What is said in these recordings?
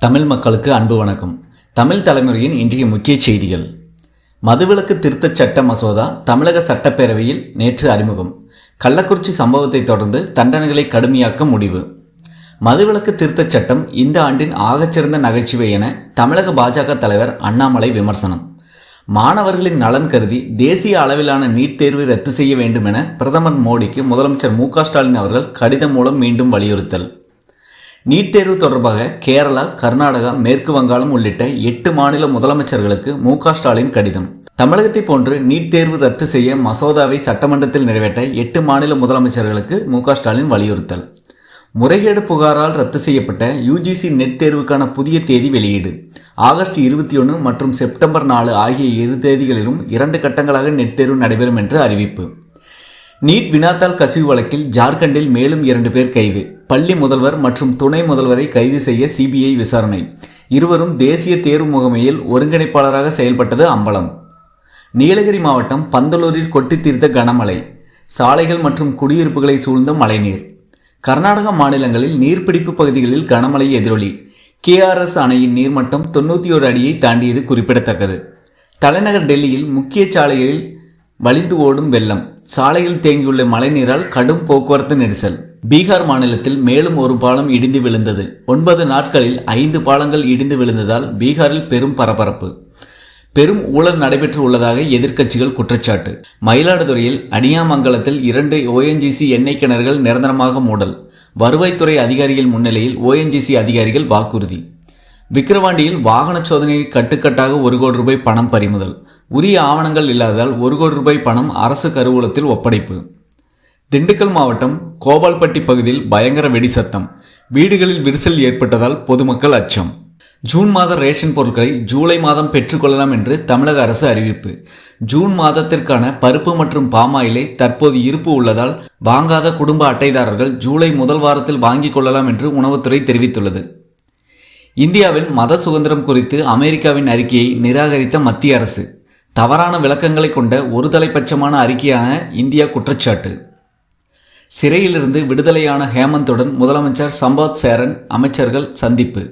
தமிழ் மக்களுக்கு அன்பு வணக்கம். தமிழ் தலைமுறையின் இன்றைய முக்கிய செய்திகள். மதுவிலக்கு திருத்தச் சட்ட மசோதா தமிழக சட்டப்பேரவையில் நேற்று அறிமுகம். கள்ளக்குறிச்சி சம்பவத்தை தொடர்ந்து தண்டனைகளை கடுமையாக்க முடிவு. மதுவிலக்கு திருத்தச் சட்டம் இந்த ஆண்டின் ஆகச்சிறந்த நகைச்சுவை என தமிழக பாஜக தலைவர் அண்ணாமலை விமர்சனம். மாணவர்களின் நலன் கருதி தேசிய அளவிலான நீட் தேர்வை ரத்து செய்ய வேண்டும் என பிரதமர் மோடிக்கு முதலமைச்சர் மு.க.ஸ்டாலின் அவர்கள் கடிதம் மூலம் மீண்டும் வலியுறுத்தல். நீட் தேர்வு தொடர்பாக கேரளா, கர்நாடகா, மேற்கு வங்காளம் உள்ளிட்ட 8 மாநில முதலமைச்சர்களுக்கு மு.க.ஸ்டாலின் கடிதம். தமிழகத்தை போன்று நீட் தேர்வு ரத்து செய்ய மசோதாவை சட்டமன்றத்தில் நிறைவேற்ற 8 மாநில முதலமைச்சர்களுக்கு மு.க.ஸ்டாலின் வலியுறுத்தல். முறைகேடு புகாரால் ரத்து செய்யப்பட்ட யுஜிசி நெட் தேர்வுக்கான புதிய தேதி வெளியீடு. ஆகஸ்ட் 21 மற்றும் செப்டம்பர் 4 ஆகிய 2 தேதிகளிலும் 2 கட்டங்களாக நெட் தேர்வு நடைபெறும் என்று அறிவிப்பு. நீட் வினாத்தாள் கசிவு வழக்கில் ஜார்க்கண்டில் மேலும் 2 பேர் கைது. பள்ளி முதல்வர் மற்றும் துணை முதல்வரை கைது செய்ய சிபிஐ விசாரணை. இருவரும் தேசிய தேர்வு முகமையில் ஒருங்கிணைப்பாளராக செயல்பட்டது அம்பலம். நீலகிரி மாவட்டம் பந்தலூரில் கொட்டி தீர்த்த கனமழை. சாலைகள் மற்றும் குடியிருப்புகளை சூழ்ந்த மழைநீர். கர்நாடக மாநிலங்களில் நீர்பிடிப்பு பகுதிகளில் கனமழை எதிரொலி. கேஆர்எஸ் அணையின் நீர்மட்டம் 91 அடியை தாண்டியது குறிப்பிடத்தக்கது. தலைநகர் டெல்லியில் முக்கிய சாலைகளில் வழிந்து ஓடும் வெள்ளம். சாலையில் தேங்கியுள்ள மழைநீரால் கடும் போக்குவரத்து நெரிசல். பீகார் மாநிலத்தில் மேலும் ஒரு பாலம் இடிந்து விழுந்தது. 9 நாட்களில் 5 பாலங்கள் இடிந்து விழுந்ததால் பீகாரில் பெரும் பரபரப்பு. பெரும் ஊழல் நடைபெற்று உள்ளதாக எதிர்க்கட்சிகள் குற்றச்சாட்டு. மயிலாடுதுறையில் அடியாமங்கலத்தில் 2 ONGC எண்ணெய் கிணறுகள் நிரந்தரமாக மூடல். வருவாய்த்துறை அதிகாரிகள் முன்னிலையில் ONGC அதிகாரிகள் வாக்குறுதி. விக்கிரவாண்டியில் வாகன சோதனை கட்டுக்கட்டாக 1 கோடி ரூபாய் பணம் பறிமுதல். உரிய ஆவணங்கள் இல்லாததால் 1 கோடி ரூபாய் பணம் அரசு கருவூலத்தில் ஒப்படைப்பு. திண்டுக்கல் மாவட்டம் கோபால்பட்டி பகுதியில் பயங்கர வெடி சத்தம். வீடுகளில் விரிசல் ஏற்பட்டதால் பொதுமக்கள் அச்சம். ஜூன் மாத ரேஷன் பொருட்களை ஜூலை மாதம் பெற்றுக்கொள்ளலாம் என்று தமிழக அரசு அறிவிப்பு. ஜூன் மாதத்திற்கான பருப்பு மற்றும் பாமாயிலை தற்போது இருப்பு உள்ளதால் வாங்காத குடும்ப அட்டைதாரர்கள் ஜூலை முதல் வாரத்தில் வாங்கிக் கொள்ளலாம் என்று உணவுத்துறை தெரிவித்துள்ளது. இந்தியாவில் மத சுதந்திரம் குறித்து அமெரிக்காவின் அறிக்கையை நிராகரித்த மத்திய அரசு. தவறான விளக்கங்களை கொண்ட ஒரு தலைப்பட்சமான அறிக்கையான இந்தியா குற்றச்சாட்டு. சிறையிலிருந்து விடுதலையான ஹேமந்துடன் முதலமைச்சர் சம்பத் சேரன் அமைச்சர்கள் சந்திப்பு.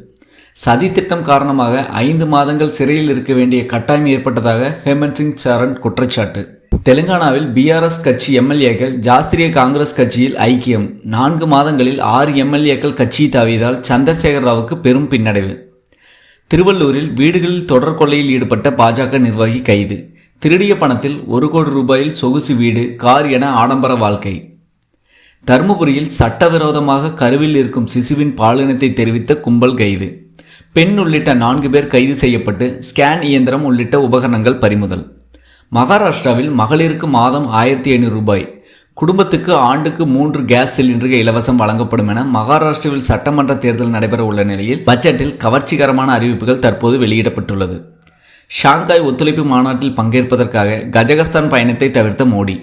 சதி திட்டம் காரணமாக 5 மாதங்கள் சிறையில் இருக்க வேண்டிய கட்டாயம் ஏற்பட்டதாக ஹேமந்த் சிங் சரண் குற்றச்சாட்டு. தெலுங்கானாவில் பிஆர்எஸ் கட்சி எம்எல்ஏக்கள் ஜாஸ்திரிய காங்கிரஸ் கட்சியில் ஐக்கியம். 4 மாதங்களில் 6 எம்எல்ஏக்கள் கட்சியை தாவியதால் சந்திரசேகர ராவுக்கு பெரும் பின்னடைவு. திருவள்ளூரில் வீடுகளில் தொடர் கொள்ளையில் ஈடுபட்ட பாஜக நிர்வாகி கைது. திருடிய பணத்தில் 1 கோடி ரூபாயில் சொகுசு வீடு, கார் என ஆடம்பர வாழ்க்கை. தருமபுரியில் சட்டவிரோதமாக கருவில் இருக்கும் சிசுவின் பாலினத்தை தெரிவித்த கும்பல் கைது. பெண் உள்ளிட்ட 4 பேர் கைது செய்யப்பட்டு ஸ்கேன் இயந்திரம் உள்ளிட்ட உபகரணங்கள் பறிமுதல். மகாராஷ்டிராவில் மகளிருக்கு மாதம் 1500 ரூபாய், குடும்பத்துக்கு ஆண்டுக்கு 3 கேஸ் சிலிண்டர்கள் இலவசம் வழங்கப்படும் என மகாராஷ்டிராவில் சட்டமன்ற தேர்தல் நடைபெற உள்ள நிலையில் பட்ஜெட்டில் கவர்ச்சிகரமான அறிவிப்புகள் தற்போது வெளியிடப்பட்டுள்ளது. ஷாங்காய் ஒத்துழைப்பு மாநாட்டில் பங்கேற்பதற்காக கஜகஸ்தான் பயணத்தை தவிர்த்த மோடி.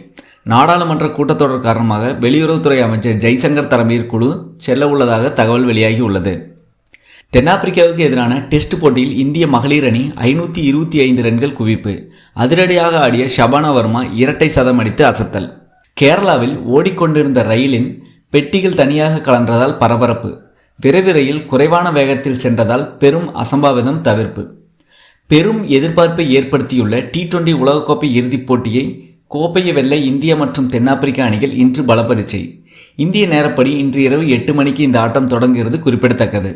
நாடாளுமன்ற கூட்டத்தொடர் காரணமாக வெளியுறவுத்துறை அமைச்சர் ஜெய்சங்கர் தலைமையில் குழு செல்ல உள்ளதாக தகவல் வெளியாகி உள்ளது. தென்னாப்பிரிக்காவுக்கு எதிரான டெஸ்ட் போட்டியில் இந்திய மகளிர் அணி 525 ரன்கள் குவிப்பு. அதிரடியாக ஆடிய ஷபானா வர்மா இரட்டை சதம் அடித்து அசத்தல். கேரளாவில் ஓடிக்கொண்டிருந்த ரயிலின் பெட்டிகள் தனியாக கலன்றதால் பரபரப்பு. விரைவு ரயில் குறைவான வேகத்தில் சென்றதால் பெரும் அசம்பாவிதம் தவிர்ப்பு. பெரும் எதிர்பார்ப்பை ஏற்படுத்தியுள்ள T20 உலகக்கோப்பை இறுதிப் போட்டியை கோப்பையை வெல்ல இந்திய மற்றும் தென்னாப்பிரிக்க அணிகள் இன்று பலப்பரீட்சை. இந்திய நேரப்படி இன்று இரவு 8 மணிக்கு இந்த ஆட்டம் தொடங்குகிறது குறிப்பிடத்தக்கது.